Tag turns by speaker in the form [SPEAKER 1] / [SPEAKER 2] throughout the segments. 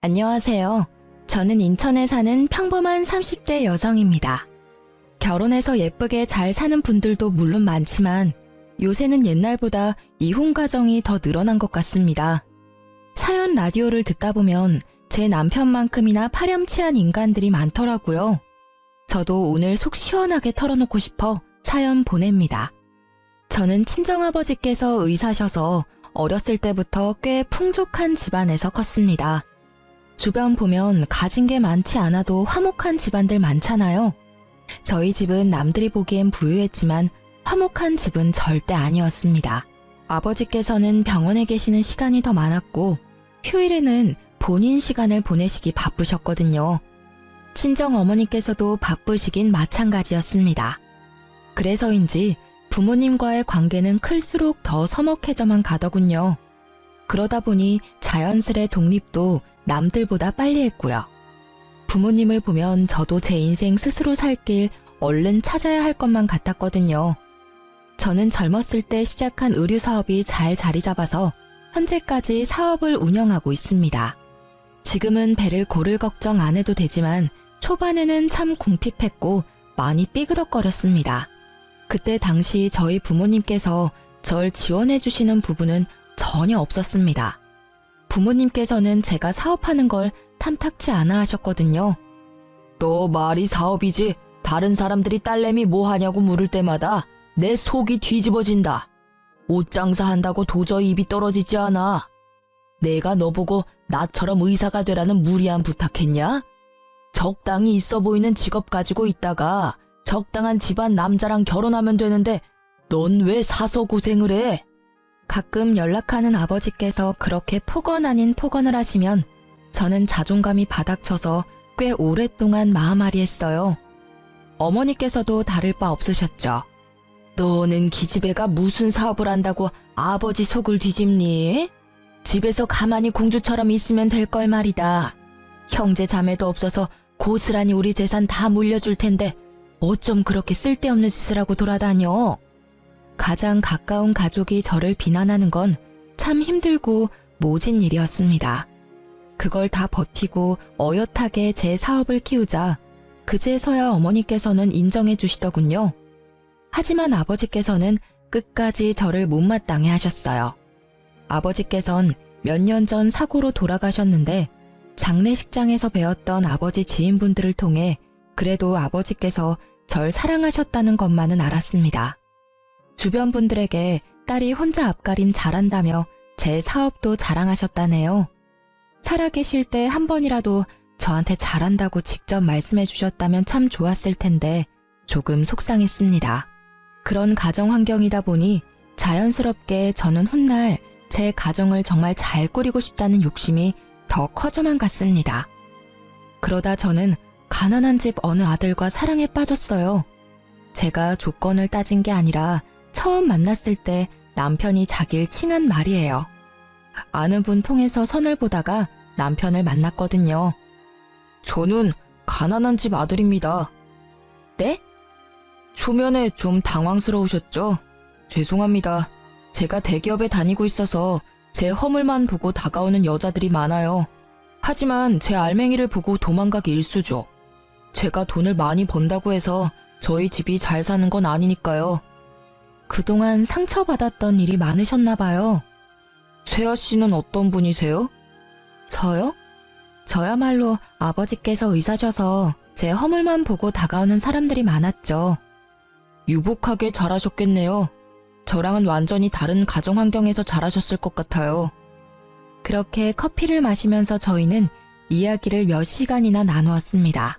[SPEAKER 1] 안녕하세요. 저는 인천에 사는 평범한 30대 여성입니다. 결혼해서 예쁘게 잘 사는 분들도 물론 많지만 요새는 옛날보다 이혼 가정이 더 늘어난 것 같습니다. 사연 라디오를 듣다 보면 제 남편만큼이나 파렴치한 인간들이 많더라고요. 저도 오늘 속 시원하게 털어놓고 싶어 사연 보냅니다. 저는 친정아버지께서 의사셔서 어렸을 때부터 꽤 풍족한 집안에서 컸습니다. 주변 보면 가진 게 많지 않아도 화목한 집안들 많잖아요. 저희 집은 남들이 보기엔 부유했지만 화목한 집은 절대 아니었습니다. 아버지께서는 병원에 계시는 시간이 더 많았고 휴일에는 본인 시간을 보내시기 바쁘셨거든요. 친정 어머니께서도 바쁘시긴 마찬가지였습니다. 그래서인지 부모님과의 관계는 클수록 더 서먹해져만 가더군요. 그러다 보니 자연스레 독립도 남들보다 빨리 했고요. 부모님을 보면 저도 제 인생 스스로 살 길 얼른 찾아야 할 것만 같았거든요. 저는 젊었을 때 시작한 의류 사업이 잘 자리 잡아서 현재까지 사업을 운영하고 있습니다. 지금은 배를 고를 걱정 안 해도 되지만 초반에는 참 궁핍했고 많이 삐그덕거렸습니다. 그때 당시 저희 부모님께서 절 지원해 주시는 부분은 전혀 없었습니다. 부모님께서는 제가 사업하는 걸 탐탁치 않아 하셨거든요. 너 말이 사업이지 다른 사람들이 딸내미 뭐 하냐고 물을 때마다 내 속이 뒤집어진다. 옷 장사한다고 도저히 입이 떨어지지 않아. 내가 너보고 나처럼 의사가 되라는 무리한 부탁했냐? 적당히 있어 보이는 직업 가지고 있다가 적당한 집안 남자랑 결혼하면 되는데 넌 왜 사서 고생을 해? 가끔 연락하는 아버지께서 그렇게 폭언 아닌 폭언을 하시면 저는 자존감이 바닥쳐서 꽤 오랫동안 마음앓이했어요. 어머니께서도 다를 바 없으셨죠. 너는 기집애가 무슨 사업을 한다고 아버지 속을 뒤집니? 집에서 가만히 공주처럼 있으면 될 걸 말이다. 형제 자매도 없어서 고스란히 우리 재산 다 물려줄 텐데 어쩜 그렇게 쓸데없는 짓을 하고 돌아다녀? 가장 가까운 가족이 저를 비난하는 건 참 힘들고 모진 일이었습니다. 그걸 다 버티고 어엿하게 제 사업을 키우자 그제서야 어머니께서는 인정해 주시더군요. 하지만 아버지께서는 끝까지 저를 못마땅해 하셨어요. 아버지께선 몇 년 전 사고로 돌아가셨는데 장례식장에서 배웠던 아버지 지인분들을 통해 그래도 아버지께서 절 사랑하셨다는 것만은 알았습니다. 주변 분들에게 딸이 혼자 앞가림 잘한다며 제 사업도 자랑하셨다네요. 살아계실 때 한 번이라도 저한테 잘한다고 직접 말씀해 주셨다면 참 좋았을 텐데 조금 속상했습니다. 그런 가정 환경이다 보니 자연스럽게 저는 훗날 제 가정을 정말 잘 꾸리고 싶다는 욕심이 더 커져만 갔습니다. 그러다 저는 가난한 집 어느 아들과 사랑에 빠졌어요. 제가 조건을 따진 게 아니라 처음 만났을 때 남편이 자기를 칭한 말이에요. 아는 분 통해서 선을 보다가 남편을 만났거든요. 저는 가난한 집 아들입니다. 네? 초면에 좀 당황스러우셨죠? 죄송합니다. 제가 대기업에 다니고 있어서 제 허물만 보고 다가오는 여자들이 많아요. 하지만 제 알맹이를 보고 도망가기 일쑤죠. 제가 돈을 많이 번다고 해서 저희 집이 잘 사는 건 아니니까요. 그동안 상처받았던 일이 많으셨나 봐요. 세아 씨는 어떤 분이세요? 저요? 저야말로 아버지께서 의사셔서 제 허물만 보고 다가오는 사람들이 많았죠. 유복하게 자라셨겠네요. 저랑은 완전히 다른 가정 환경에서 자라셨을 것 같아요. 그렇게 커피를 마시면서 저희는 이야기를 몇 시간이나 나누었습니다.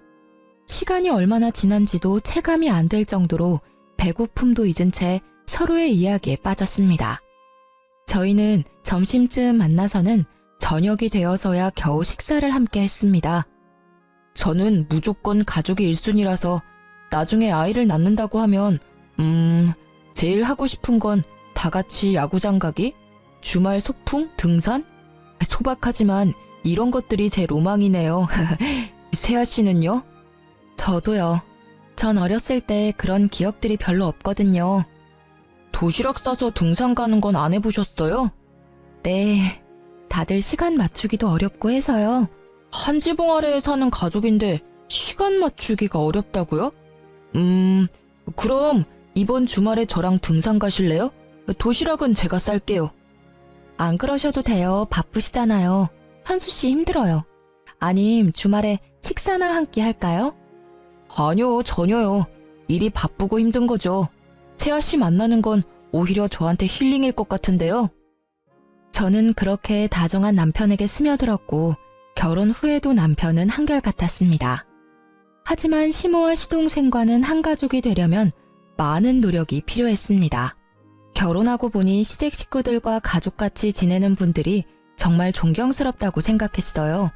[SPEAKER 1] 시간이 얼마나 지난지도 체감이 안 될 정도로 배고픔도 잊은 채 서로의 이야기에 빠졌습니다. 저희는 점심쯤 만나서는 저녁이 되어서야 겨우 식사를 함께 했습니다. 저는 무조건 가족이 1순위라서 나중에 아이를 낳는다고 하면 제일 하고 싶은 건 다 같이 야구장 가기? 주말 소풍? 등산? 소박하지만 이런 것들이 제 로망이네요. 세아 씨는요? 저도요. 전 어렸을 때 그런 기억들이 별로 없거든요. 도시락 싸서 등산 가는 건 안 해보셨어요? 네, 다들 시간 맞추기도 어렵고 해서요. 한 지붕 아래에 사는 가족인데 시간 맞추기가 어렵다고요? 그럼 이번 주말에 저랑 등산 가실래요? 도시락은 제가 쌀게요. 안 그러셔도 돼요. 바쁘시잖아요. 현수 씨 힘들어요. 아님 주말에 식사나 한 끼 할까요? 아니요, 전혀요. 일이 바쁘고 힘든 거죠. 채아 씨 만나는 건 오히려 저한테 힐링일 것 같은데요. 저는 그렇게 다정한 남편에게 스며들었고 결혼 후에도 남편은 한결같았습니다. 하지만 시모와 시동생과는 한 가족이 되려면 많은 노력이 필요했습니다. 결혼하고 보니 시댁 식구들과 가족같이 지내는 분들이 정말 존경스럽다고 생각했어요.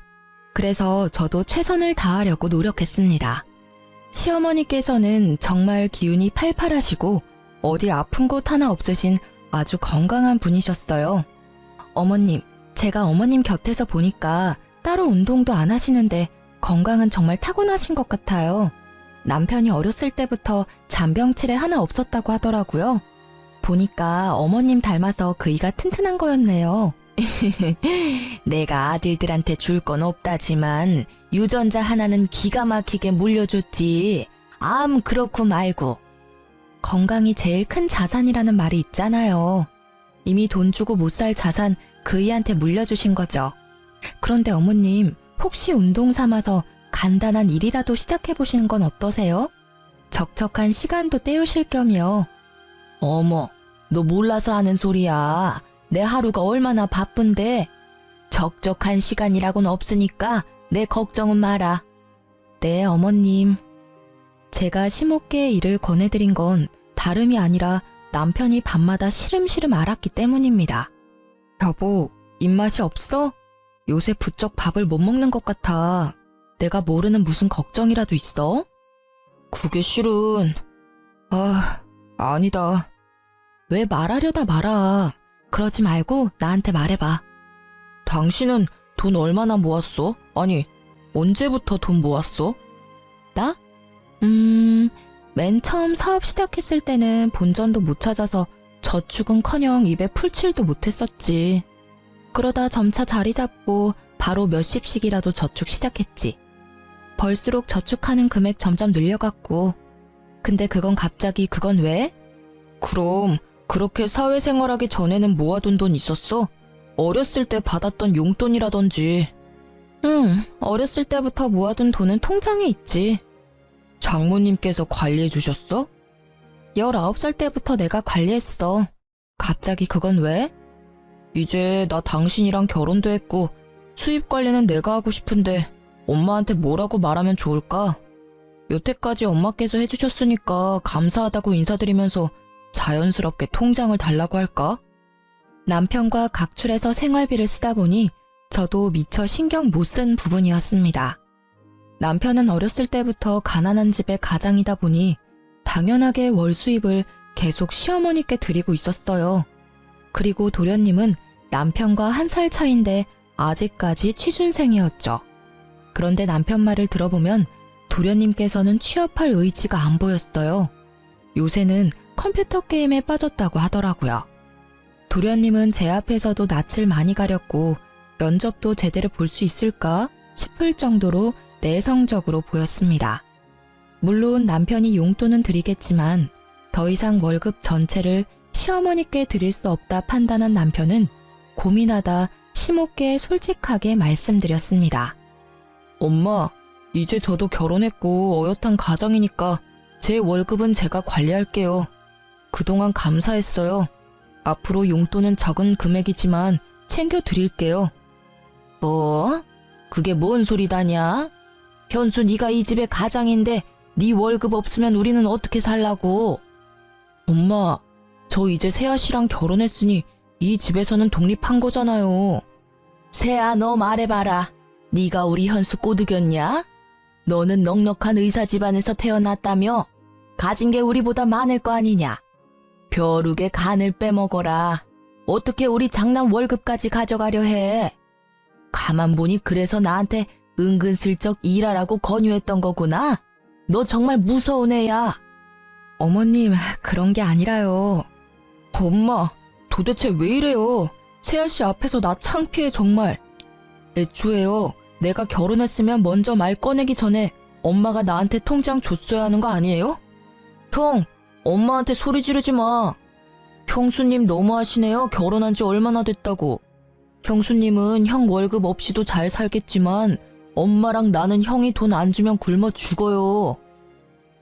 [SPEAKER 1] 그래서 저도 최선을 다하려고 노력했습니다. 시어머니께서는 정말 기운이 팔팔하시고 어디 아픈 곳 하나 없으신 아주 건강한 분이셨어요. 어머님, 제가 어머님 곁에서 보니까 따로 운동도 안 하시는데 건강은 정말 타고나신 것 같아요. 남편이 어렸을 때부터 잔병치레 하나 없었다고 하더라고요. 보니까 어머님 닮아서 그 이가 튼튼한 거였네요. 내가 아들들한테 줄 건 없다지만 유전자 하나는 기가 막히게 물려줬지. 암 그렇고 말고. 건강이 제일 큰 자산이라는 말이 있잖아요. 이미 돈 주고 못 살 자산 그이한테 물려주신 거죠. 그런데 어머님, 혹시 운동 삼아서 간단한 일이라도 시작해보시는 건 어떠세요? 적적한 시간도 때우실 겸이요. 어머, 너 몰라서 하는 소리야. 내 하루가 얼마나 바쁜데. 적적한 시간이라고는 없으니까 내 걱정은 마라. 네, 어머님. 제가 시모께 일을 권해드린 건 다름이 아니라 남편이 밤마다 시름시름 앓았기 때문입니다. 여보, 입맛이 없어? 요새 부쩍 밥을 못 먹는 것 같아. 내가 모르는 무슨 걱정이라도 있어? 그게 실은... 아니다. 왜 말하려다 말아. 그러지 말고 나한테 말해봐. 당신은 돈 얼마나 모았어? 아니, 언제부터 돈 모았어? 나? 맨 처음 사업 시작했을 때는 본전도 못 찾아서 저축은커녕 입에 풀칠도 못했었지. 그러다 점차 자리 잡고 바로 몇십씩이라도 저축 시작했지. 벌수록 저축하는 금액 점점 늘려갔고. 근데 그건 왜? 그럼 그렇게 사회생활하기 전에는 모아둔 돈 있었어? 어렸을 때 받았던 용돈이라든지. 응, 어렸을 때부터 모아둔 돈은 통장에 있지. 장모님께서 관리해 주셨어? 19살 때부터 내가 관리했어. 갑자기 그건 왜? 이제 나 당신이랑 결혼도 했고 수입 관리는 내가 하고 싶은데 엄마한테 뭐라고 말하면 좋을까? 여태까지 엄마께서 해주셨으니까 감사하다고 인사드리면서 자연스럽게 통장을 달라고 할까? 남편과 각출해서 생활비를 쓰다 보니 저도 미처 신경 못 쓴 부분이었습니다. 남편은 어렸을 때부터 가난한 집의 가장이다 보니 당연하게 월 수입을 계속 시어머니께 드리고 있었어요. 그리고 도련님은 남편과 1살 차인데 아직까지 취준생이었죠. 그런데 남편 말을 들어보면 도련님께서는 취업할 의지가 안 보였어요. 요새는 컴퓨터 게임에 빠졌다고 하더라고요. 도련님은 제 앞에서도 낯을 많이 가렸고 면접도 제대로 볼 수 있을까 싶을 정도로 내성적으로 보였습니다. 물론 남편이 용돈은 드리겠지만 더 이상 월급 전체를 시어머니께 드릴 수 없다 판단한 남편은 고민하다 시모께 솔직하게 말씀드렸습니다. 엄마, 이제 저도 결혼했고 어엿한 가정이니까 제 월급은 제가 관리할게요. 그동안 감사했어요. 앞으로 용돈은 적은 금액이지만 챙겨드릴게요. 뭐? 그게 뭔 소리다냐? 현수, 네가 이 집의 가장인데 네 월급 없으면 우리는 어떻게 살라고? 엄마, 저 이제 세아 씨랑 결혼했으니 이 집에서는 독립한 거잖아요. 세아, 너 말해봐라. 네가 우리 현수 꼬드겼냐? 너는 넉넉한 의사 집안에서 태어났다며? 가진 게 우리보다 많을 거 아니냐? 벼룩의 간을 빼먹어라. 어떻게 우리 장남 월급까지 가져가려 해? 가만 보니 그래서 나한테 은근슬쩍 일하라고 권유했던 거구나? 너 정말 무서운 애야. 어머님, 그런 게 아니라요. 엄마, 도대체 왜 이래요? 세아 씨 앞에서 나 창피해 정말. 애초에요, 내가 결혼했으면 먼저 말 꺼내기 전에 엄마가 나한테 통장 줬어야 하는 거 아니에요? 형, 엄마한테 소리 지르지 마. 형수님 너무하시네요. 결혼한 지 얼마나 됐다고. 형수님은 형 월급 없이도 잘 살겠지만 엄마랑 나는 형이 돈 안 주면 굶어 죽어요.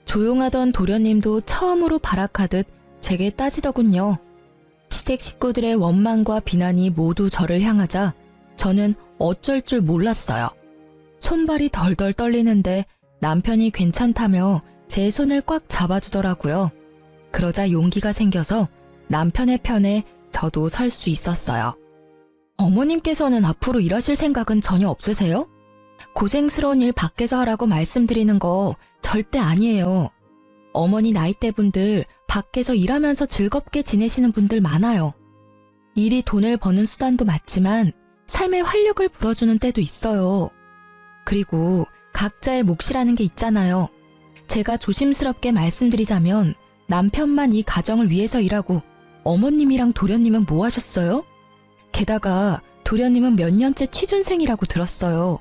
[SPEAKER 1] 조용하던 도련님도 처음으로 발악하듯 제게 따지더군요. 시댁 식구들의 원망과 비난이 모두 저를 향하자 저는 어쩔 줄 몰랐어요. 손발이 덜덜 떨리는데 남편이 괜찮다며 제 손을 꽉 잡아주더라고요. 그러자 용기가 생겨서 남편의 편에 저도 설 수 있었어요. 어머님께서는 앞으로 일하실 생각은 전혀 없으세요? 고생스러운 일 밖에서 하라고 말씀드리는 거 절대 아니에요. 어머니 나이대 분들 밖에서 일하면서 즐겁게 지내시는 분들 많아요. 일이 돈을 버는 수단도 맞지만 삶의 활력을 불어주는 때도 있어요. 그리고 각자의 몫이라는 게 있잖아요. 제가 조심스럽게 말씀드리자면 남편만 이 가정을 위해서 일하고 어머님이랑 도련님은 뭐 하셨어요? 게다가 도련님은 몇 년째 취준생이라고 들었어요.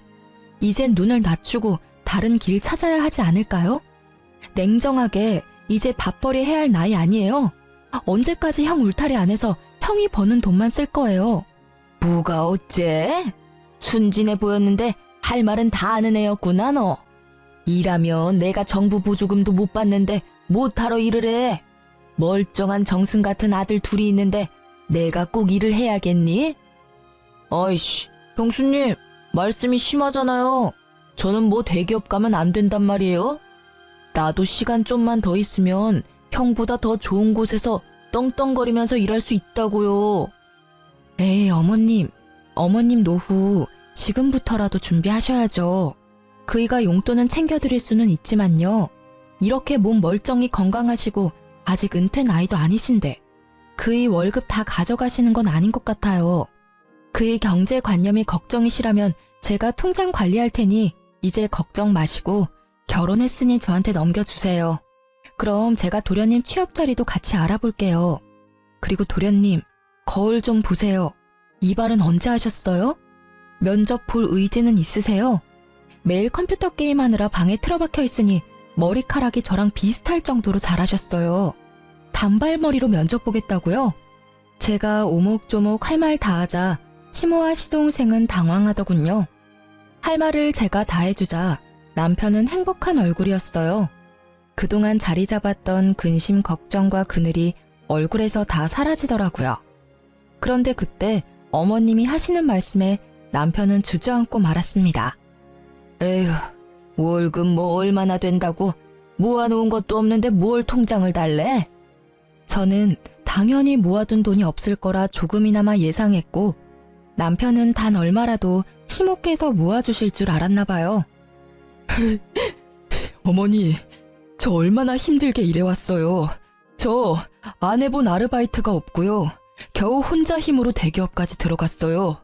[SPEAKER 1] 이젠 눈을 낮추고 다른 길 찾아야 하지 않을까요? 냉정하게 이제 밥벌이 해야 할 나이 아니에요. 언제까지 형 울타리 안에서 형이 버는 돈만 쓸 거예요. 뭐가 어째? 순진해 보였는데 할 말은 다 아는 애였구나 너. 일하면 내가 정부 보조금도 못 받는데 못하러 일을 해. 멀쩡한 정승 같은 아들 둘이 있는데 내가 꼭 일을 해야겠니? 아이씨, 형수님 말씀이 심하잖아요. 저는 뭐 대기업 가면 안 된단 말이에요? 나도 시간 좀만 더 있으면 형보다 더 좋은 곳에서 떵떵거리면서 일할 수 있다고요. 에이 어머님 노후 지금부터라도 준비하셔야죠. 그이가 용돈은 챙겨드릴 수는 있지만요. 이렇게 몸 멀쩡히 건강하시고 아직 은퇴 나이도 아니신데 그이 월급 다 가져가시는 건 아닌 것 같아요. 그이 경제관념이 걱정이시라면 제가 통장 관리할 테니 이제 걱정 마시고 결혼했으니 저한테 넘겨주세요. 그럼 제가 도련님 취업 자리도 같이 알아볼게요. 그리고 도련님, 거울 좀 보세요. 이발은 언제 하셨어요? 면접 볼 의지는 있으세요? 매일 컴퓨터 게임하느라 방에 틀어박혀 있으니 머리카락이 저랑 비슷할 정도로 잘하셨어요. 단발머리로 면접 보겠다고요? 제가 오목조목 할 말 다 하자 시모와 시동생은 당황하더군요. 할 말을 제가 다 해주자 남편은 행복한 얼굴이었어요. 그동안 자리 잡았던 근심 걱정과 그늘이 얼굴에서 다 사라지더라고요. 그런데 그때 어머님이 하시는 말씀에 남편은 주저앉고 말았습니다. 에휴, 월급 뭐 얼마나 된다고 모아놓은 것도 없는데 뭘 통장을 달래? 저는 당연히 모아둔 돈이 없을 거라 조금이나마 예상했고 남편은 단 얼마라도 시모께서 모아주실 줄 알았나 봐요. 어머니, 저 얼마나 힘들게 일해왔어요. 저 안 해본 아르바이트가 없고요. 겨우 혼자 힘으로 대기업까지 들어갔어요.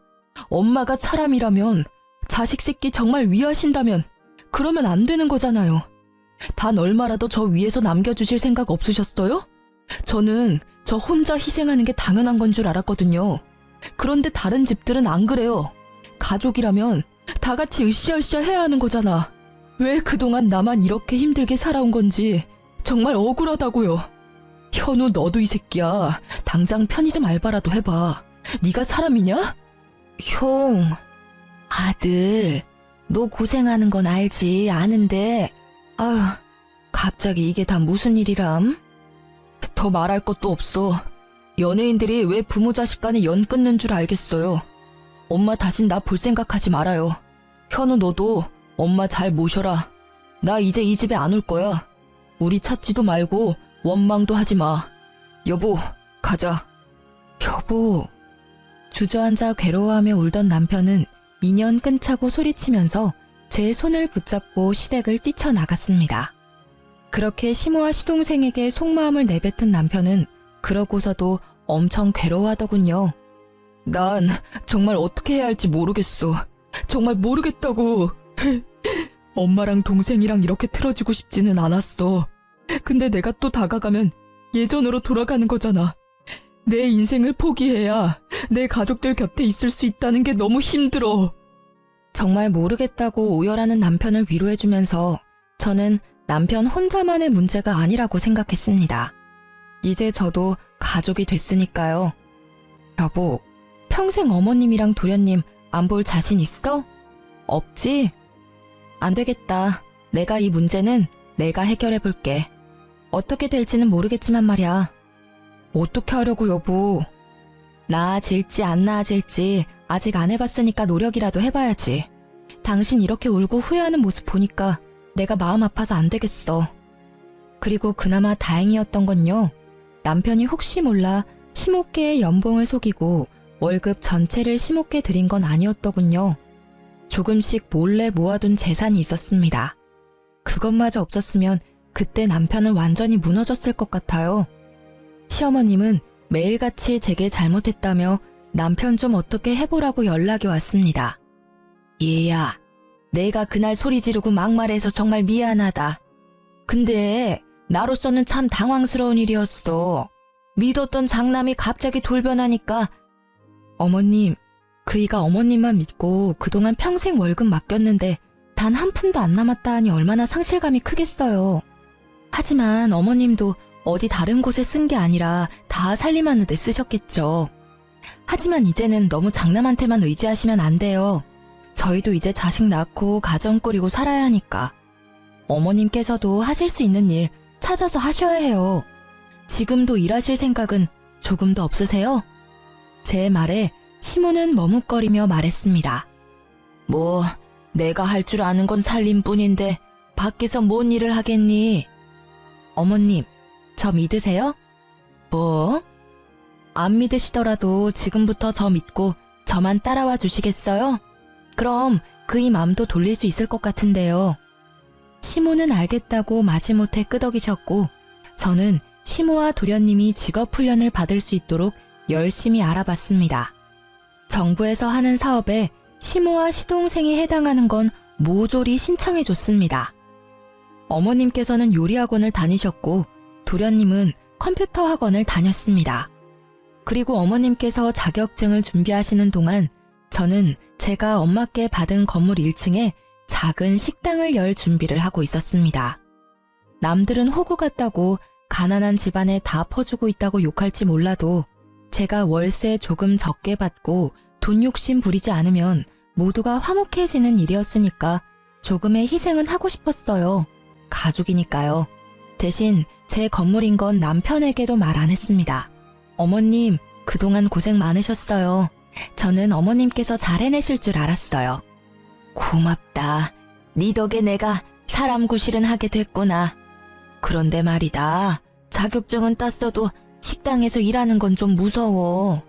[SPEAKER 1] 엄마가 사람이라면 자식 새끼 정말 위하신다면 그러면 안 되는 거잖아요. 단 얼마라도 저 위에서 남겨주실 생각 없으셨어요? 저는 저 혼자 희생하는 게 당연한 건 줄 알았거든요. 그런데 다른 집들은 안 그래요. 가족이라면 다 같이 으쌰으쌰 해야 하는 거잖아. 왜 그동안 나만 이렇게 힘들게 살아온 건지 정말 억울하다고요. 현우, 너도 이 새끼야. 당장 편의점 알바라도 해봐. 네가 사람이냐? 형, 아들, 너 고생하는 건 알지, 아는데 아휴, 갑자기 이게 다 무슨 일이람? 더 말할 것도 없어. 연예인들이 왜 부모 자식 간에 연 끊는 줄 알겠어요. 엄마 다신 나 볼 생각하지 말아요. 현우, 너도 엄마 잘 모셔라. 나 이제 이 집에 안 올 거야. 우리 찾지도 말고 원망도 하지 마. 여보, 가자. 여보. 주저앉아 괴로워하며 울던 남편은 2년 끈차고 소리치면서 제 손을 붙잡고 시댁을 뛰쳐나갔습니다. 그렇게 시모와 시동생에게 속마음을 내뱉은 남편은 그러고서도 엄청 괴로워하더군요. 난 정말 어떻게 해야 할지 모르겠어. 정말 모르겠다고. 엄마랑 동생이랑 이렇게 틀어지고 싶지는 않았어. 근데 내가 또 다가가면 예전으로 돌아가는 거잖아. 내 인생을 포기해야 내 가족들 곁에 있을 수 있다는 게 너무 힘들어. 정말 모르겠다고 오열하는 남편을 위로해주면서 저는 남편 혼자만의 문제가 아니라고 생각했습니다. 이제 저도 가족이 됐으니까요. 여보, 평생 어머님이랑 도련님 안 볼 자신 있어? 없지? 안 되겠다. 내가 이 문제는 내가 해결해 볼게. 어떻게 될지는 모르겠지만 말이야. 어떻게 하려고 여보? 나아질지 안 나아질지 아직 안 해봤으니까 노력이라도 해봐야지. 당신 이렇게 울고 후회하는 모습 보니까 내가 마음 아파서 안 되겠어. 그리고 그나마 다행이었던 건요. 남편이 혹시 몰라 심호께의 연봉을 속이고 월급 전체를 심호께 드린 건 아니었더군요. 조금씩 몰래 모아둔 재산이 있었습니다. 그것마저 없었으면 그때 남편은 완전히 무너졌을 것 같아요. 시어머님은 매일같이 제게 잘못했다며 남편 좀 어떻게 해보라고 연락이 왔습니다. 얘야, 내가 그날 소리 지르고 막말해서 정말 미안하다. 근데 나로서는 참 당황스러운 일이었어. 믿었던 장남이 갑자기 돌변하니까. 어머님, 그이가 어머님만 믿고 그동안 평생 월급 맡겼는데 단 한 푼도 안 남았다 하니 얼마나 상실감이 크겠어요. 하지만 어머님도 어디 다른 곳에 쓴 게 아니라 다 살림하는 데 쓰셨겠죠. 하지만 이제는 너무 장남한테만 의지하시면 안 돼요. 저희도 이제 자식 낳고 가정 꾸리고 살아야 하니까. 어머님께서도 하실 수 있는 일 찾아서 하셔야 해요. 지금도 일하실 생각은 조금도 없으세요? 제 말에 시모는 머뭇거리며 말했습니다. 뭐 내가 할 줄 아는 건 살림뿐인데 밖에서 뭔 일을 하겠니? 어머님, 저 믿으세요? 뭐? 안 믿으시더라도 지금부터 저 믿고 저만 따라와 주시겠어요? 그럼 그이 맘도 돌릴 수 있을 것 같은데요. 시모는 알겠다고 마지못해 끄덕이셨고 저는 시모와 도련님이 직업훈련을 받을 수 있도록 열심히 알아봤습니다. 정부에서 하는 사업에 시모와 시동생이 해당하는 건 모조리 신청해줬습니다. 어머님께서는 요리학원을 다니셨고 도련님은 컴퓨터 학원을 다녔습니다. 그리고 어머님께서 자격증을 준비하시는 동안 저는 제가 엄마께 받은 건물 1층에 작은 식당을 열 준비를 하고 있었습니다. 남들은 호구 같다고 가난한 집안에 다 퍼주고 있다고 욕할지 몰라도 제가 월세 조금 적게 받고 돈 욕심 부리지 않으면 모두가 화목해지는 일이었으니까 조금의 희생은 하고 싶었어요. 가족이니까요. 대신 제 건물인 건 남편에게도 말 안 했습니다. 어머님, 그동안 고생 많으셨어요. 저는 어머님께서 잘 해내실 줄 알았어요. 고맙다. 네 덕에 내가 사람 구실은 하게 됐구나. 그런데 말이다. 자격증은 땄어도 식당에서 일하는 건 좀 무서워.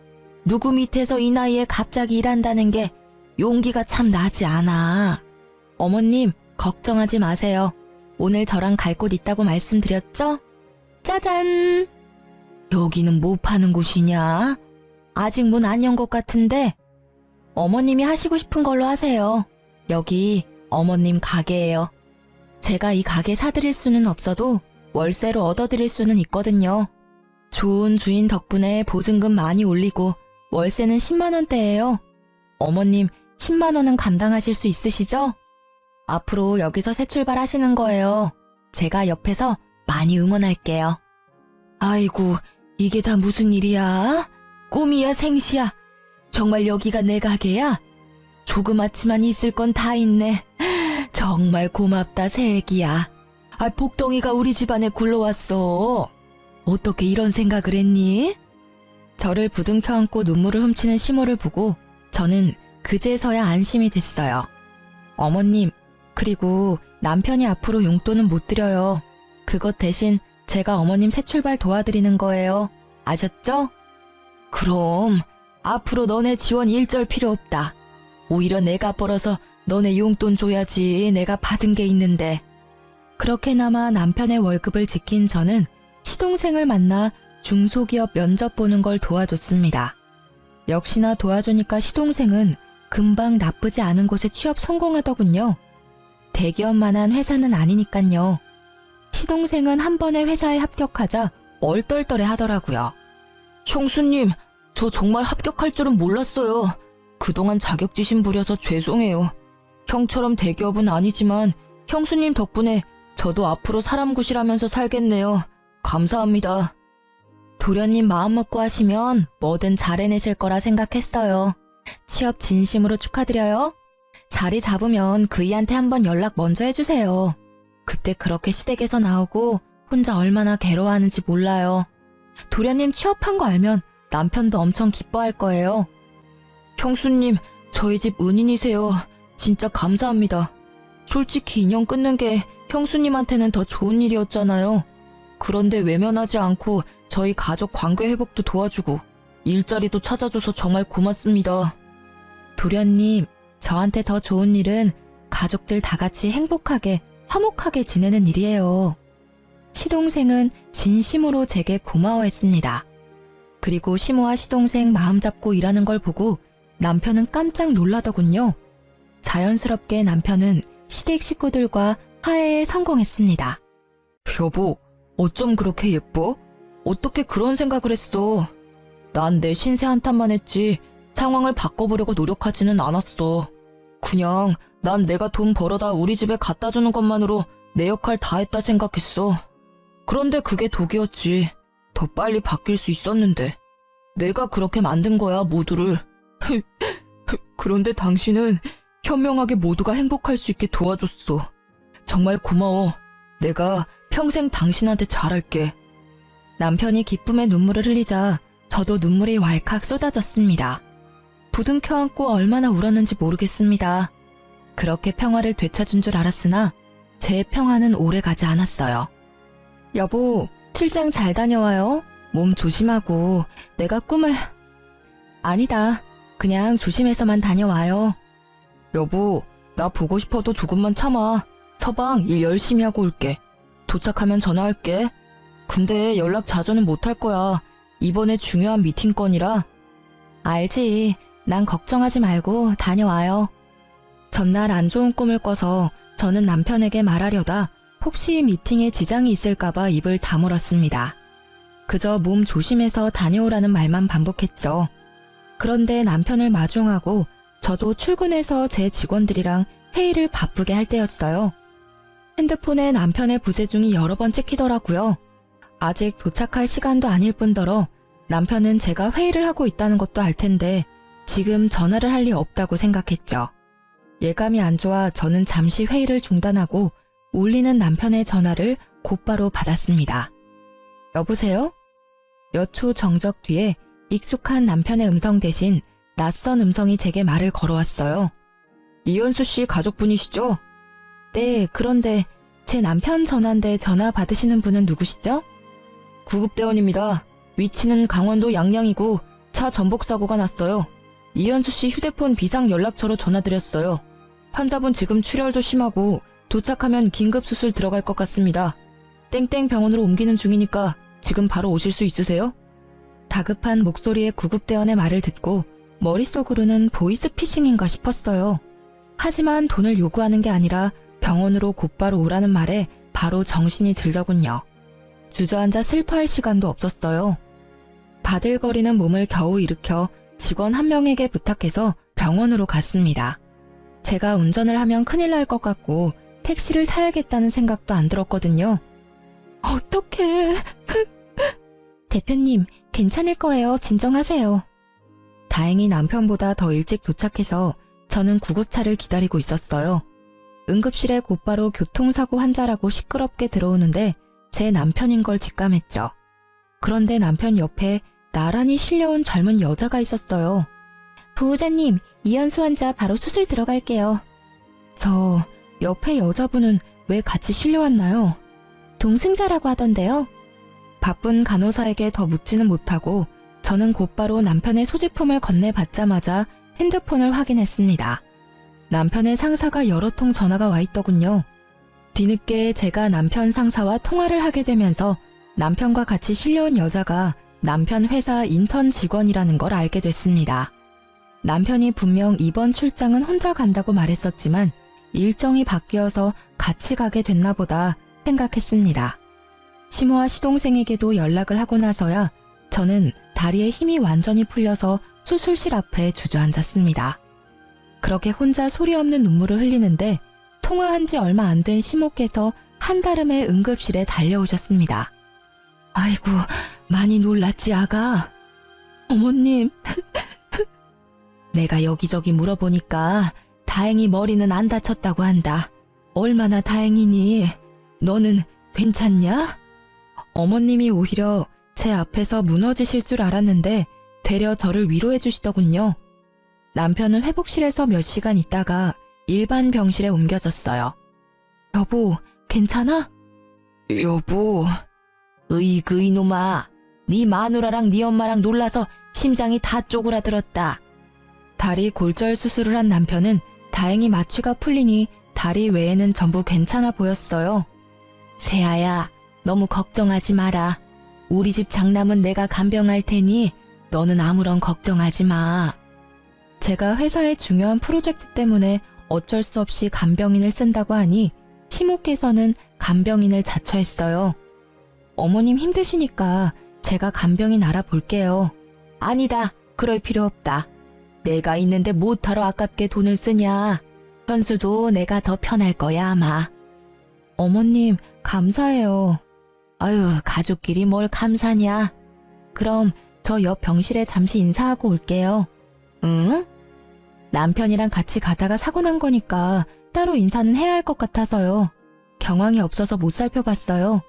[SPEAKER 1] 누구 밑에서 이 나이에 갑자기 일한다는 게 용기가 참 나지 않아. 어머님, 걱정하지 마세요. 오늘 저랑 갈 곳 있다고 말씀드렸죠? 짜잔! 여기는 뭐 파는 곳이냐? 아직 문 안 연 것 같은데? 어머님이 하시고 싶은 걸로 하세요. 여기 어머님 가게예요. 제가 이 가게 사드릴 수는 없어도 월세로 얻어드릴 수는 있거든요. 좋은 주인 덕분에 보증금 많이 올리고 월세는 10만 원대예요. 어머님 10만 원은 감당하실 수 있으시죠? 앞으로 여기서 새 출발하시는 거예요. 제가 옆에서 많이 응원할게요. 아이고, 이게 다 무슨 일이야? 꿈이야 생시야? 정말 여기가 내 가게야? 조그맣지만 있을 건 다 있네. 정말 고맙다 새애기야. 복덩이가 우리 집안에 굴러왔어. 어떻게 이런 생각을 했니? 저를 부둥켜 안고 눈물을 훔치는 시모를 보고 저는 그제서야 안심이 됐어요. 어머님, 그리고 남편이 앞으로 용돈은 못 드려요. 그것 대신 제가 어머님 새 출발 도와드리는 거예요. 아셨죠? 그럼 앞으로 너네 지원 일절 필요 없다. 오히려 내가 벌어서 너네 용돈 줘야지. 내가 받은 게 있는데. 그렇게나마 남편의 월급을 지킨 저는 시동생을 만나 중소기업 면접 보는 걸 도와줬습니다. 역시나 도와주니까 시동생은 금방 나쁘지 않은 곳에 취업 성공하더군요. 대기업만한 회사는 아니니깐요. 시동생은 한 번에 회사에 합격하자 얼떨떨해 하더라고요. 형수님, 저 정말 합격할 줄은 몰랐어요. 그동안 자격지심 부려서 죄송해요. 형처럼 대기업은 아니지만 형수님 덕분에 저도 앞으로 사람 구실하면서 살겠네요. 감사합니다. 도련님 마음 먹고 하시면 뭐든 잘 해내실 거라 생각했어요. 취업 진심으로 축하드려요. 자리 잡으면 그이한테 한번 연락 먼저 해주세요. 그때 그렇게 시댁에서 나오고 혼자 얼마나 괴로워하는지 몰라요. 도련님 취업한 거 알면 남편도 엄청 기뻐할 거예요. 형수님, 저희 집 은인이세요. 진짜 감사합니다. 솔직히 인연 끊는 게 형수님한테는 더 좋은 일이었잖아요. 그런데 외면하지 않고 저희 가족 관계 회복도 도와주고 일자리도 찾아줘서 정말 고맙습니다. 도련님, 저한테 더 좋은 일은 가족들 다 같이 행복하게, 화목하게 지내는 일이에요. 시동생은 진심으로 제게 고마워했습니다. 그리고 시모와 시동생 마음 잡고 일하는 걸 보고 남편은 깜짝 놀라더군요. 자연스럽게 남편은 시댁 식구들과 화해에 성공했습니다. 여보, 어쩜 그렇게 예뻐? 어떻게 그런 생각을 했어? 난 내 신세 한탄만 했지 상황을 바꿔보려고 노력하지는 않았어. 그냥 난 내가 돈 벌어다 우리 집에 갖다 주는 것만으로 내 역할 다 했다 생각했어. 그런데 그게 독이었지. 더 빨리 바뀔 수 있었는데. 내가 그렇게 만든 거야, 모두를. 그런데 당신은 현명하게 모두가 행복할 수 있게 도와줬어. 정말 고마워. 내가 평생 당신한테 잘할게. 남편이 기쁨의 눈물을 흘리자 저도 눈물이 왈칵 쏟아졌습니다. 부둥켜 안고 얼마나 울었는지 모르겠습니다. 그렇게 평화를 되찾은 줄 알았으나 제 평화는 오래가지 않았어요. 여보, 출장 잘 다녀와요. 몸 조심하고 내가 꿈을... 아니다. 그냥 조심해서만 다녀와요. 여보, 나 보고 싶어도 조금만 참아. 서방 일 열심히 하고 올게. 도착하면 전화할게. 근데 연락 자주는 못할 거야. 이번에 중요한 미팅 건이라. 알지. 난 걱정하지 말고 다녀와요. 전날 안 좋은 꿈을 꿔서 저는 남편에게 말하려다 혹시 미팅에 지장이 있을까봐 입을 다물었습니다. 그저 몸 조심해서 다녀오라는 말만 반복했죠. 그런데 남편을 마중하고 저도 출근해서 제 직원들이랑 회의를 바쁘게 할 때였어요. 핸드폰에 남편의 부재중이 여러 번 찍히더라고요. 아직 도착할 시간도 아닐 뿐더러 남편은 제가 회의를 하고 있다는 것도 알 텐데 지금 전화를 할 리 없다고 생각했죠. 예감이 안 좋아 저는 잠시 회의를 중단하고 울리는 남편의 전화를 곧바로 받았습니다. 여보세요? 몇 초 정적 뒤에 익숙한 남편의 음성 대신 낯선 음성이 제게 말을 걸어왔어요. 이현수 씨 가족분이시죠? 네, 그런데 제 남편 전화인데 전화 받으시는 분은 누구시죠? 구급대원입니다. 위치는 강원도 양양이고 차 전복 사고가 났어요. 이현수 씨 휴대폰 비상 연락처로 전화드렸어요. 환자분 지금 출혈도 심하고 도착하면 긴급 수술 들어갈 것 같습니다. 땡땡 병원으로 옮기는 중이니까 지금 바로 오실 수 있으세요? 다급한 목소리의 구급대원의 말을 듣고 머릿속으로는 보이스피싱인가 싶었어요. 하지만 돈을 요구하는 게 아니라 병원으로 곧바로 오라는 말에 바로 정신이 들더군요. 주저앉아 슬퍼할 시간도 없었어요. 바들거리는 몸을 겨우 일으켜 직원 한 명에게 부탁해서 병원으로 갔습니다. 제가 운전을 하면 큰일 날 것 같고 택시를 타야겠다는 생각도 안 들었거든요. 어떡해. 대표님, 괜찮을 거예요. 진정하세요. 다행히 남편보다 더 일찍 도착해서 저는 구급차를 기다리고 있었어요. 응급실에 곧바로 교통사고 환자라고 시끄럽게 들어오는데 제 남편인 걸 직감했죠. 그런데 남편 옆에 나란히 실려온 젊은 여자가 있었어요. 보호자님, 이현수 환자 바로 수술 들어갈게요. 저 옆에 여자분은 왜 같이 실려왔나요? 동승자라고 하던데요. 바쁜 간호사에게 더 묻지는 못하고 저는 곧바로 남편의 소지품을 건네받자마자 핸드폰을 확인했습니다. 남편의 상사가 여러 통 전화가 와 있더군요. 뒤늦게 제가 남편 상사와 통화를 하게 되면서 남편과 같이 실려온 여자가 남편 회사 인턴 직원이라는 걸 알게 됐습니다. 남편이 분명 이번 출장은 혼자 간다고 말했었지만 일정이 바뀌어서 같이 가게 됐나 보다 생각했습니다. 시모와 시동생에게도 연락을 하고 나서야 저는 다리에 힘이 완전히 풀려서 수술실 앞에 주저앉았습니다. 그렇게 혼자 소리 없는 눈물을 흘리는데 통화한 지 얼마 안 된 시모께서 한달음에 응급실에 달려오셨습니다. 아이고, 많이 놀랐지, 아가? 어머님. 내가 여기저기 물어보니까 다행히 머리는 안 다쳤다고 한다. 얼마나 다행이니? 너는 괜찮냐? 어머님이 오히려 제 앞에서 무너지실 줄 알았는데 되려 저를 위로해 주시더군요. 남편은 회복실에서 몇 시간 있다가 일반 병실에 옮겨졌어요. 여보, 괜찮아? 여보. 으이그 이놈아. 네 마누라랑 네 엄마랑 놀라서 심장이 다 쪼그라들었다. 다리 골절 수술을 한 남편은 다행히 마취가 풀리니 다리 외에는 전부 괜찮아 보였어요. 세아야, 너무 걱정하지 마라. 우리 집 장남은 내가 간병할 테니 너는 아무런 걱정하지 마. 제가 회사의 중요한 프로젝트 때문에 어쩔 수 없이 간병인을 쓴다고 하니 시모께서는 간병인을 자처했어요. 어머님 힘드시니까 제가 간병인 알아볼게요. 아니다, 그럴 필요 없다. 내가 있는데 못하러 아깝게 돈을 쓰냐. 현수도 내가 더 편할 거야 아마. 어머님 감사해요. 아유, 가족끼리 뭘 감사냐. 그럼 저 옆 병실에 잠시 인사하고 올게요. 응? 남편이랑 같이 가다가 사고 난 거니까 따로 인사는 해야 할 것 같아서요. 경황이 없어서 못 살펴봤어요.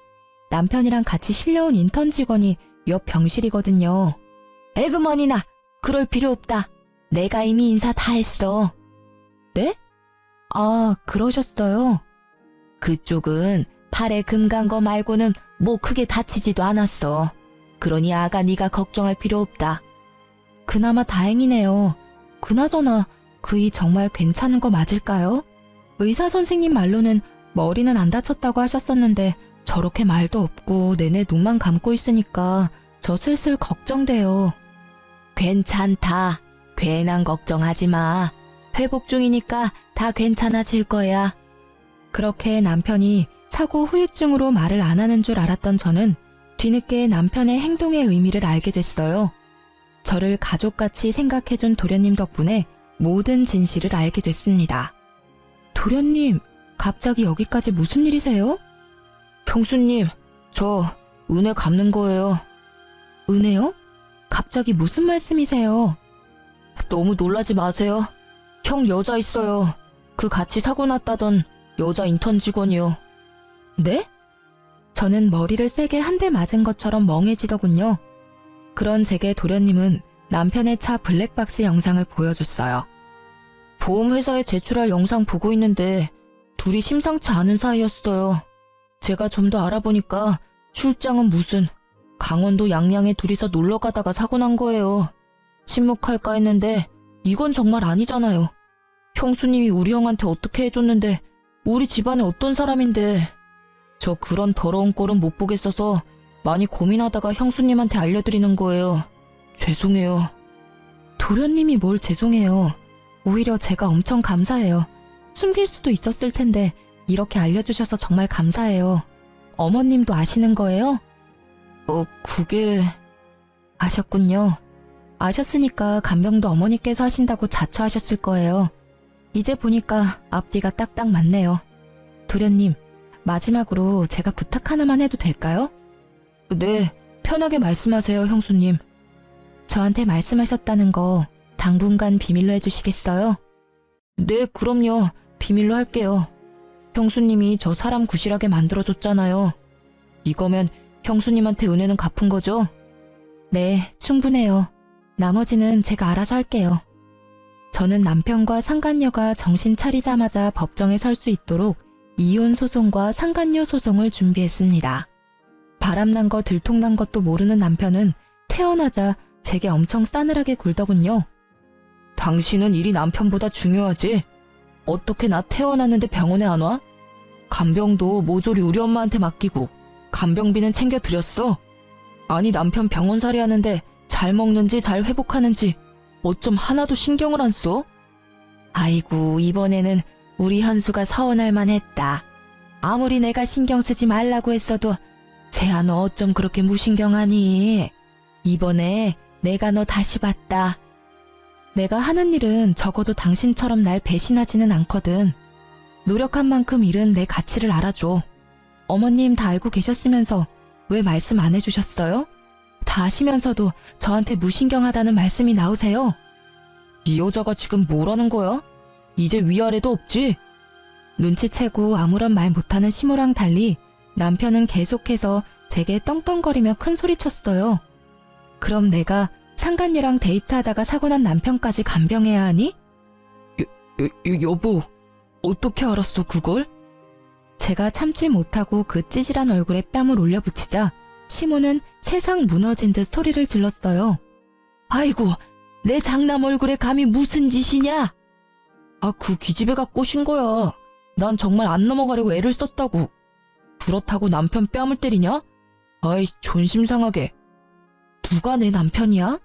[SPEAKER 1] 남편이랑 같이 실려온 인턴 직원이 옆 병실이거든요. 에그머니나, 그럴 필요 없다. 내가 이미 인사 다 했어. 네? 아, 그러셨어요? 그쪽은 팔에 금 간 거 말고는 뭐 크게 다치지도 않았어. 그러니 아가 네가 걱정할 필요 없다. 그나마 다행이네요. 그나저나 그이 정말 괜찮은 거 맞을까요? 의사 선생님 말로는 머리는 안 다쳤다고 하셨었는데 저렇게 말도 없고 내내 눈만 감고 있으니까 저 슬슬 걱정돼요. 괜찮다. 괜한 걱정하지 마. 회복 중이니까 다 괜찮아질 거야. 그렇게 남편이 사고 후유증으로 말을 안 하는 줄 알았던 저는 뒤늦게 남편의 행동의 의미를 알게 됐어요. 저를 가족같이 생각해준 도련님 덕분에 모든 진실을 알게 됐습니다. 도련님, 갑자기 여기까지 무슨 일이세요? 형수님, 저 은혜 갚는 거예요. 은혜요? 갑자기 무슨 말씀이세요? 너무 놀라지 마세요. 형 여자 있어요. 그 같이 사고 났다던 여자 인턴 직원이요. 네? 저는 머리를 세게 한 대 맞은 것처럼 멍해지더군요. 그런 제게 도련님은 남편의 차 블랙박스 영상을 보여줬어요. 보험회사에 제출할 영상 보고 있는데 둘이 심상치 않은 사이였어요. 제가 좀 더 알아보니까 출장은 무슨 강원도 양양에 둘이서 놀러 가다가 사고 난 거예요. 침묵할까 했는데 이건 정말 아니잖아요. 형수님이 우리 형한테 어떻게 해줬는데 우리 집안에 어떤 사람인데. 저 그런 더러운 꼴은 못 보겠어서 많이 고민하다가 형수님한테 알려드리는 거예요. 죄송해요. 도련님이 뭘 죄송해요. 오히려 제가 엄청 감사해요. 숨길 수도 있었을 텐데 이렇게 알려주셔서 정말 감사해요. 어머님도 아시는 거예요? 그게... 아셨군요. 아셨으니까 간병도 어머니께서 하신다고 자처하셨을 거예요. 이제 보니까 앞뒤가 딱딱 맞네요. 도련님, 마지막으로 제가 부탁 하나만 해도 될까요? 네, 편하게 말씀하세요, 형수님. 저한테 말씀하셨다는 거 당분간 비밀로 해주시겠어요? 네, 그럼요. 비밀로 할게요. 형수님이 저 사람 구실하게 만들어줬잖아요. 이거면 형수님한테 은혜는 갚은 거죠? 네, 충분해요. 나머지는 제가 알아서 할게요. 저는 남편과 상간녀가 정신 차리자마자 법정에 설 수 있도록 이혼 소송과 상간녀 소송을 준비했습니다. 바람난 거 들통난 것도 모르는 남편은 태어나자 제게 엄청 싸늘하게 굴더군요. 당신은 일이 남편보다 중요하지? 어떻게 나 태어났는데 병원에 안 와? 간병도 모조리 우리 엄마한테 맡기고 간병비는 챙겨드렸어? 아니 남편 병원살이 하는데 잘 먹는지 잘 회복하는지 어쩜 하나도 신경을 안 써? 아이고 이번에는 우리 현수가 서운할 만했다. 아무리 내가 신경 쓰지 말라고 했어도 재아 너 어쩜 그렇게 무신경하니? 이번에 내가 너 다시 봤다. 내가 하는 일은 적어도 당신처럼 날 배신하지는 않거든. 노력한 만큼 일은 내 가치를 알아줘. 어머님 다 알고 계셨으면서 왜 말씀 안 해주셨어요? 다 아시면서도 저한테 무신경하다는 말씀이 나오세요. 이 여자가 지금 뭐라는 거야? 이제 위아래도 없지? 눈치채고 아무런 말 못하는 시모랑 달리 남편은 계속해서 제게 떵떵거리며 큰 소리쳤어요. 그럼 내가 상간녀랑 데이트하다가 사고 난 남편까지 간병해야 하니? 여보, 어떻게 알았어 그걸? 제가 참지 못하고 그 찌질한 얼굴에 뺨을 올려붙이자 시모는 세상 무너진 듯 소리를 질렀어요. 아이고, 내 장남 얼굴에 감히 무슨 짓이냐? 아, 그 기집애가 꼬신 거야. 난 정말 안 넘어가려고 애를 썼다고. 그렇다고 남편 뺨을 때리냐? 아이, 존심상하게. 누가 내 남편이야?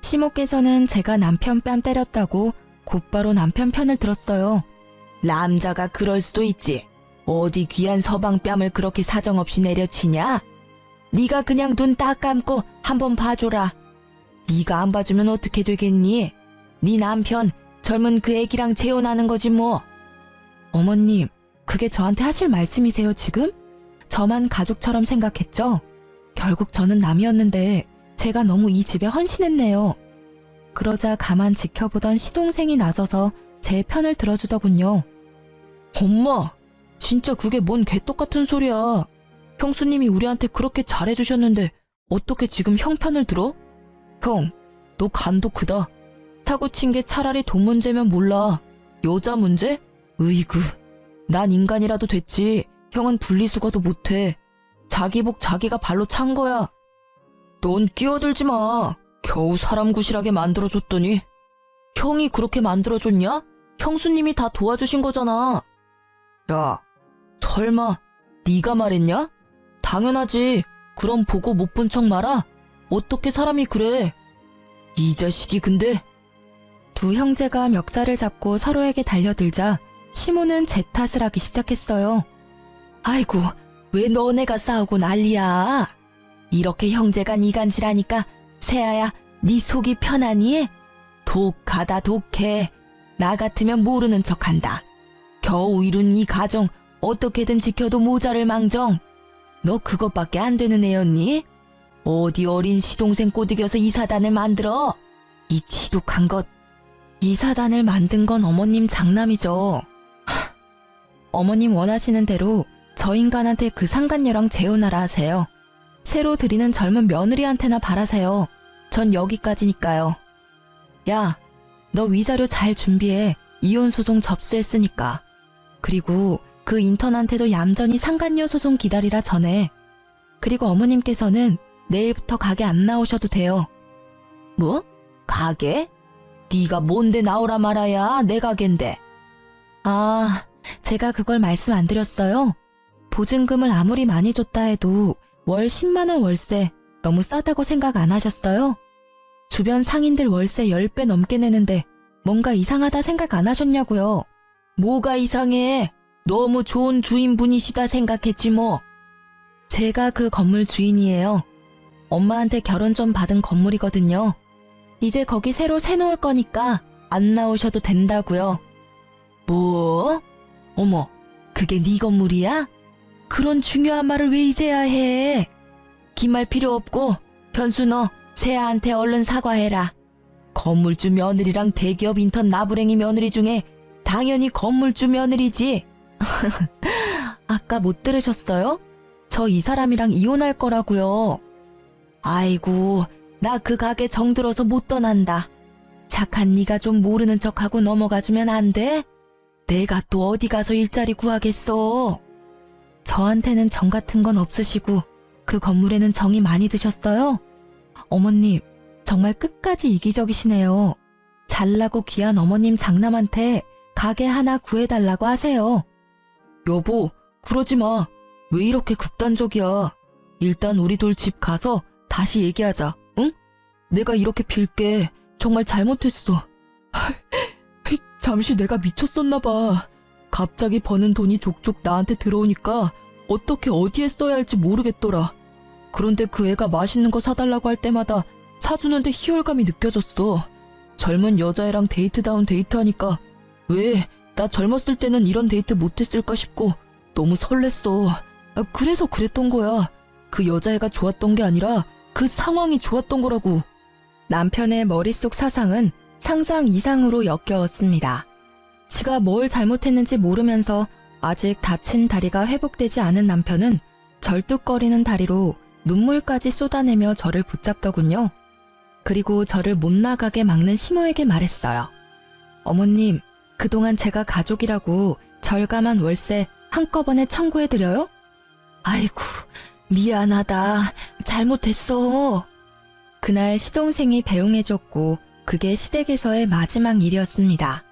[SPEAKER 1] 시모께서는 제가 남편 뺨 때렸다고 곧바로 남편 편을 들었어요. 남자가 그럴 수도 있지. 어디 귀한 서방 뺨을 그렇게 사정없이 내려치냐? 네가 그냥 눈 딱 감고 한번 봐줘라. 네가 안 봐주면 어떻게 되겠니? 네 남편 젊은 그 애기랑 재혼하는 거지 뭐. 어머님, 그게 저한테 하실 말씀이세요 지금? 저만 가족처럼 생각했죠? 결국 저는 남이었는데 제가 너무 이 집에 헌신했네요. 그러자 가만 지켜보던 시동생이 나서서 제 편을 들어주더군요. 엄마, 진짜 그게 뭔 개떡같은 소리야. 형수님이 우리한테 그렇게 잘해주셨는데 어떻게 지금 형 편을 들어? 형, 너 간도 크다. 사고 친 게 차라리 돈 문제면 몰라. 여자 문제? 으이구, 난 인간이라도 됐지. 형은 분리수거도 못해. 자기 복 자기가 발로 찬 거야. 넌 끼어들지 마. 겨우 사람 구실하게 만들어줬더니. 형이 그렇게 만들어줬냐? 형수님이 다 도와주신 거잖아. 야, 설마 네가 말했냐? 당연하지. 그럼 보고 못 본 척 말아? 어떻게 사람이 그래? 이 자식이 근데. 두 형제가 멱살을 잡고 서로에게 달려들자 시모는 제 탓을 하기 시작했어요. 아이고, 왜 너네가 싸우고 난리야? 이렇게 형제가 이간질하니까 세아야, 네 속이 편하니? 독하다 독해. 나 같으면 모르는 척한다. 겨우 이룬 이 가정 어떻게든 지켜도 모자를 망정. 너 그것밖에 안 되는 애였니? 어디 어린 시동생 꼬드겨서 이 사단을 만들어? 이 지독한 것. 이 사단을 만든 건 어머님 장남이죠. 어머님 원하시는 대로 저 인간한테 그 상간녀랑 재혼하라 하세요. 새로 들이는 젊은 며느리한테나 바라세요. 전 여기까지니까요. 야, 너 위자료 잘 준비해. 이혼 소송 접수했으니까. 그리고 그 인턴한테도 얌전히 상간녀 소송 기다리라 전해. 그리고 어머님께서는 내일부터 가게 안 나오셔도 돼요. 뭐? 가게? 네가 뭔데 나오라 말아야 내 가게인데. 아, 제가 그걸 말씀 안 드렸어요? 보증금을 아무리 많이 줬다 해도 월 10만 원 월세 너무 싸다고 생각 안 하셨어요? 주변 상인들 월세 10배 넘게 내는데 뭔가 이상하다 생각 안 하셨냐고요? 뭐가 이상해? 너무 좋은 주인분이시다 생각했지 뭐. 제가 그 건물 주인이에요. 엄마한테 결혼 좀 받은 건물이거든요. 이제 거기 새로 새놓을 거니까 안 나오셔도 된다고요. 뭐? 어머, 그게 네 건물이야? 그런 중요한 말을 왜 이제야 해? 긴 말 필요 없고 현수 너 세아한테 얼른 사과해라. 건물주 며느리랑 대기업 인턴 나부랭이 며느리 중에 당연히 건물주 며느리지. 아까 못 들으셨어요? 저 이 사람이랑 이혼할 거라고요. 아이고, 나 그 가게 정들어서 못 떠난다. 착한 네가 좀 모르는 척하고 넘어가주면 안 돼? 내가 또 어디 가서 일자리 구하겠어. 저한테는 정 같은 건 없으시고 그 건물에는 정이 많이 드셨어요? 어머님, 정말 끝까지 이기적이시네요. 잘나고 귀한 어머님 장남한테 가게 하나 구해달라고 하세요. 여보, 그러지 마. 왜 이렇게 극단적이야. 일단 우리 둘 집 가서 다시 얘기하자, 응? 내가 이렇게 빌게. 정말 잘못했어. 잠시 내가 미쳤었나 봐. 갑자기 버는 돈이 족족 나한테 들어오니까 어떻게 어디에 써야 할지 모르겠더라. 그런데 그 애가 맛있는 거 사달라고 할 때마다 사주는데 희열감이 느껴졌어.
[SPEAKER 2] 젊은 여자애랑 데이트다운 데이트하니까 왜 나 젊었을 때는 이런 데이트 못했을까 싶고 너무 설렜어. 그래서 그랬던 거야. 그 여자애가 좋았던 게 아니라 그 상황이 좋았던 거라고.
[SPEAKER 1] 남편의 머릿속 사상은 상상 이상으로 역겨웠습니다. 지가 뭘 잘못했는지 모르면서 아직 다친 다리가 회복되지 않은 남편은 절뚝거리는 다리로 눈물까지 쏟아내며 저를 붙잡더군요. 그리고 저를 못 나가게 막는 시모에게 말했어요. 어머님, 그동안 제가 가족이라고 절감한 월세 한꺼번에 청구해드려요? 아이고, 미안하다. 잘못했어. 그날 시동생이 배웅해줬고 그게 시댁에서의 마지막 일이었습니다.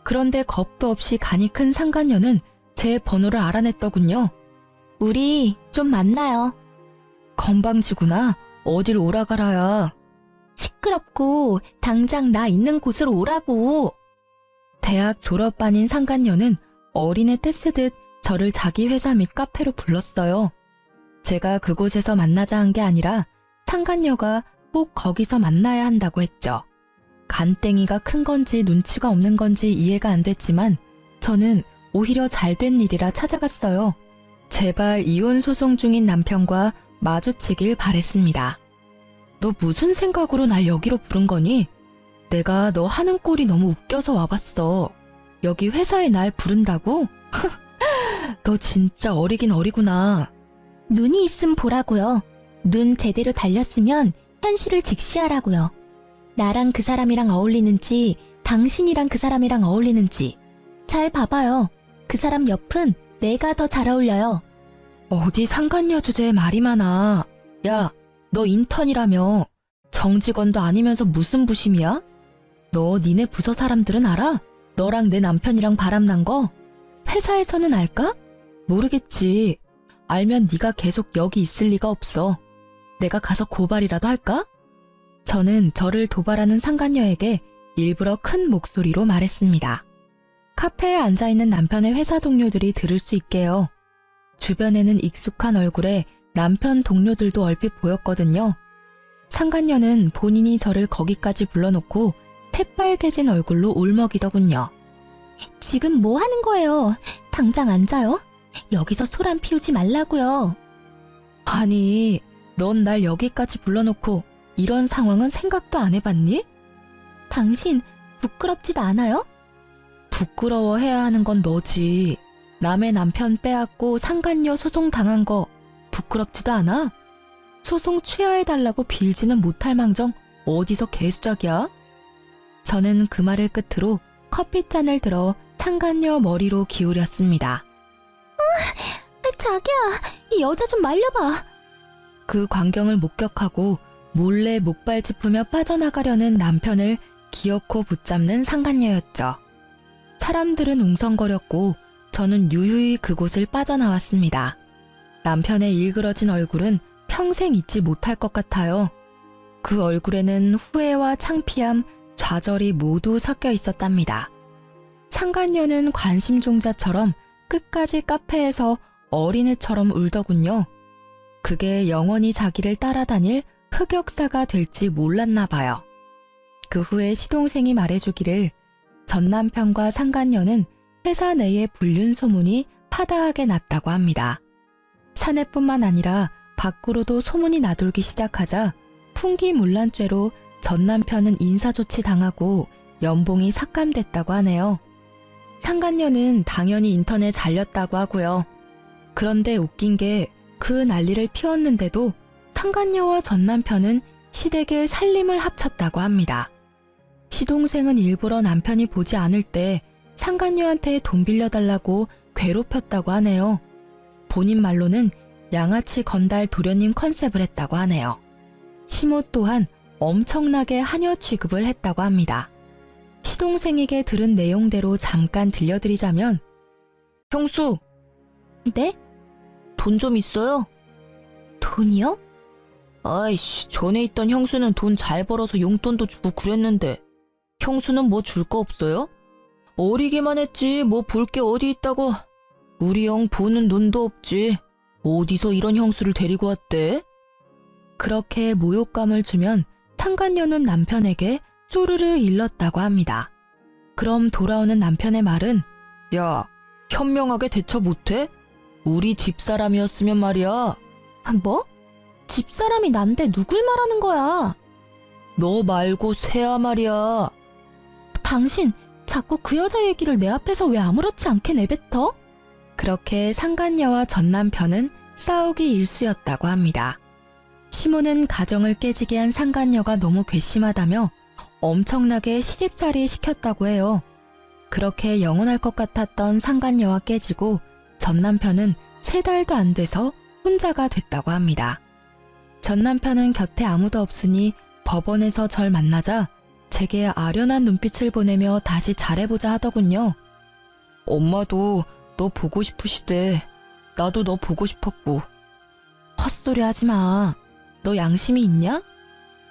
[SPEAKER 1] 그런데 겁도 없이 간이 큰 상간녀는 제 번호를 알아냈더군요. 우리 좀 만나요. 건방지구나. 어딜 오라가라야. 시끄럽고 당장 나 있는 곳으로 오라고. 대학 졸업반인 상간녀는 어린애 떼쓰듯 저를 자기 회사 밑 카페로 불렀어요. 제가 그곳에서 만나자 한 게 아니라 상간녀가 꼭 거기서 만나야 한다고 했죠. 간땡이가 큰 건지 눈치가 없는 건지 이해가 안 됐지만 저는 오히려 잘된 일이라 찾아갔어요. 제발 이혼 소송 중인 남편과 마주치길 바랬습니다. 너 무슨 생각으로 날 여기로 부른 거니? 내가 너 하는 꼴이 너무 웃겨서 와봤어. 여기 회사에 날 부른다고? 너 진짜 어리긴 어리구나. 눈이 있음 보라고요. 눈 제대로 달렸으면 현실을 직시하라고요. 나랑 그 사람이랑 어울리는지 당신이랑 그 사람이랑 어울리는지 잘 봐봐요. 그 사람 옆은 내가 더 잘 어울려요. 어디 상간녀 주제에 말이 많아. 야, 너 인턴이라며. 정직원도 아니면서 무슨 부심이야? 너 니네 부서 사람들은 알아? 너랑 내 남편이랑 바람난 거? 회사에서는 알까? 모르겠지. 알면 네가 계속 여기 있을 리가 없어. 내가 가서 고발이라도 할까? 저는 저를 도발하는 상간녀에게 일부러 큰 목소리로 말했습니다. 카페에 앉아있는 남편의 회사 동료들이 들을 수 있게요. 주변에는 익숙한 얼굴에 남편 동료들도 얼핏 보였거든요. 상간녀는 본인이 저를 거기까지 불러놓고 새빨개진 얼굴로 울먹이더군요. 지금 뭐 하는 거예요? 당장 앉아요? 여기서 소란 피우지 말라고요. 아니, 넌 날 여기까지 불러놓고 이런 상황은 생각도 안 해봤니? 당신 부끄럽지도 않아요? 부끄러워해야 하는 건 너지. 남의 남편 빼앗고 상간녀 소송 당한 거 부끄럽지도 않아? 소송 취하해달라고 빌지는 못할 망정 어디서 개수작이야? 저는 그 말을 끝으로 커피잔을 들어 상간녀 머리로 기울였습니다. 자기야, 이 여자 좀 말려봐. 그 광경을 목격하고 몰래 목발 짚으며 빠져나가려는 남편을 기어코 붙잡는 상간녀였죠. 사람들은 웅성거렸고 저는 유유히 그곳을 빠져나왔습니다. 남편의 일그러진 얼굴은 평생 잊지 못할 것 같아요. 그 얼굴에는 후회와 창피함, 좌절이 모두 섞여 있었답니다. 상간녀는 관심종자처럼 끝까지 카페에서 어린애처럼 울더군요. 그게 영원히 자기를 따라다닐 흑역사가 될지 몰랐나 봐요. 그 후에 시동생이 말해주기를 전 남편과 상간녀는 회사 내에 불륜 소문이 파다하게 났다고 합니다. 사내뿐만 아니라 밖으로도 소문이 나돌기 시작하자 풍기문란죄로 전 남편은 인사조치 당하고 연봉이 삭감됐다고 하네요. 상간녀는 당연히 인턴에 잘렸다고 하고요. 그런데 웃긴 게 그 난리를 피웠는데도 상간녀와 전 남편은 시댁의 살림을 합쳤다고 합니다. 시동생은 일부러 남편이 보지 않을 때 상간녀한테 돈 빌려달라고 괴롭혔다고 하네요. 본인 말로는 양아치 건달 도련님 컨셉을 했다고 하네요. 시모 또한 엄청나게 하녀 취급을 했다고 합니다. 시동생에게 들은 내용대로 잠깐 들려드리자면 형수! 네? 돈 좀 있어요? 돈이요? 아이씨, 전에 있던 형수는 돈 잘 벌어서 용돈도 주고 그랬는데 형수는 뭐 줄 거 없어요? 어리기만 했지 뭐 볼 게 어디 있다고. 우리 형 보는 눈도 없지. 어디서 이런 형수를 데리고 왔대? 그렇게 모욕감을 주면 상간녀는 남편에게 쪼르르 일렀다고 합니다. 그럼 돌아오는 남편의 말은
[SPEAKER 2] 야, 현명하게 대처 못해? 우리 집사람이었으면 말이야.
[SPEAKER 1] 뭐? 집사람이 난데 누굴 말하는 거야?
[SPEAKER 2] 너 말고 새야 말이야.
[SPEAKER 1] 당신 자꾸 그 여자 얘기를 내 앞에서 왜 아무렇지 않게 내뱉어? 그렇게 상간녀와 전 남편은 싸우기 일쑤였다고 합니다. 시모는 가정을 깨지게 한 상간녀가 너무 괘씸하다며 엄청나게 시집살이 시켰다고 해요. 그렇게 영원할 것 같았던 상간녀와 깨지고 전 남편은 3달도 안 돼서 혼자가 됐다고 합니다. 전 남편은 곁에 아무도 없으니 법원에서 절 만나자 제게 아련한 눈빛을 보내며 다시 잘해보자 하더군요.
[SPEAKER 2] 엄마도 너 보고 싶으시대. 나도 너 보고 싶었고.
[SPEAKER 1] 헛소리 하지 마. 너 양심이 있냐?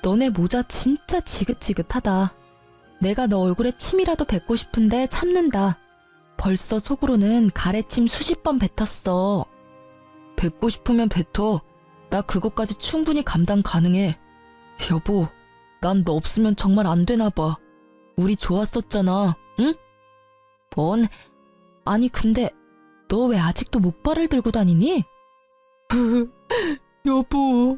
[SPEAKER 1] 너네 모자 진짜 지긋지긋하다. 내가 너 얼굴에 침이라도 뱉고 싶은데 참는다. 벌써 속으로는 가래침 수십 번 뱉었어.
[SPEAKER 2] 뱉고 싶으면 뱉어. 나 그것까지 충분히 감당 가능해. 여보, 난 너 없으면 정말 안 되나 봐. 우리 좋았었잖아, 응?
[SPEAKER 1] 뭔? 아니 근데 너 왜 아직도 목발을 들고 다니니?
[SPEAKER 2] 여보.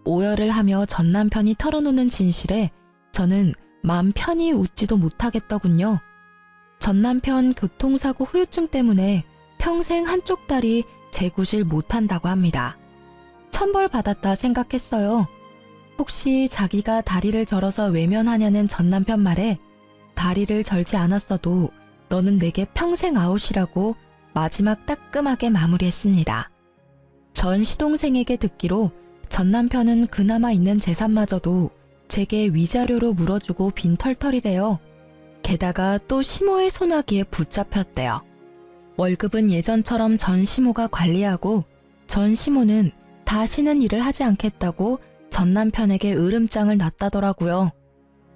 [SPEAKER 1] 오열을 하며 전 남편이 털어놓는 진실에 저는 맘 편히 웃지도 못하겠더군요. 전 남편 교통사고 후유증 때문에 평생 한쪽 다리 재구실 못한다고 합니다. 천벌받았다 생각했어요. 혹시 자기가 다리를 절어서 외면하냐는 전 남편 말에 다리를 절지 않았어도 너는 내게 평생 아웃이라고 마지막 따끔하게 마무리했습니다. 전 시동생에게 듣기로 전 남편은 그나마 있는 재산마저도 제게 위자료로 물어주고 빈털털이래요. 게다가 또 시모의 소나기에 붙잡혔대요. 월급은 예전처럼 전 시모가 관리하고 전 시모는 다시는 일을 하지 않겠다고 전 남편에게 으름장을 놨다더라고요.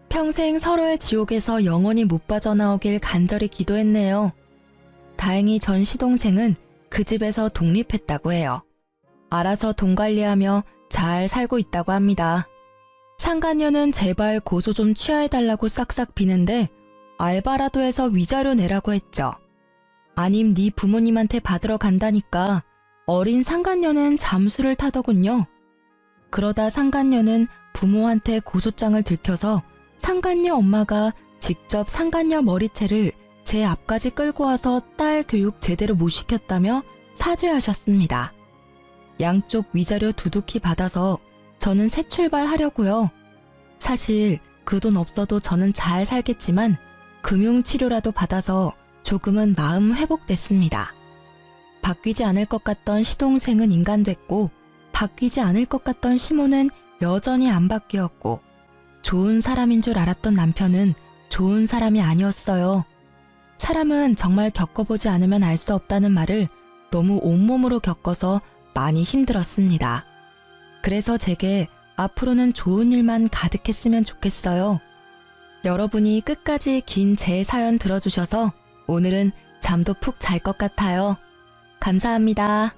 [SPEAKER 1] 평생 서로의 지옥에서 영원히 못 빠져나오길 간절히 기도했네요. 다행히 전 시동생은 그 집에서 독립했다고 해요. 알아서 돈 관리하며 잘 살고 있다고 합니다. 상간녀는 제발 고소 좀 취하해달라고 싹싹 비는데 알바라도 해서 위자료 내라고 했죠. 아님 네 부모님한테 받으러 간다니까 어린 상간녀는 잠수를 타더군요. 그러다 상간녀는 부모한테 고소장을 들켜서 상간녀 엄마가 직접 상간녀 머리채를 제 앞까지 끌고 와서 딸 교육 제대로 못 시켰다며 사죄하셨습니다. 양쪽 위자료 두둑히 받아서 저는 새 출발하려고요. 사실 그 돈 없어도 저는 잘 살겠지만 금융치료라도 받아서 조금은 마음 회복됐습니다. 바뀌지 않을 것 같던 시동생은 인간됐고 바뀌지 않을 것 같던 시모는 여전히 안 바뀌었고 좋은 사람인 줄 알았던 남편은 좋은 사람이 아니었어요. 사람은 정말 겪어보지 않으면 알 수 없다는 말을 너무 온몸으로 겪어서 많이 힘들었습니다. 그래서 제게 앞으로는 좋은 일만 가득했으면 좋겠어요. 여러분이 끝까지 긴 제 사연 들어주셔서 오늘은 잠도 푹 잘 것 같아요. 감사합니다.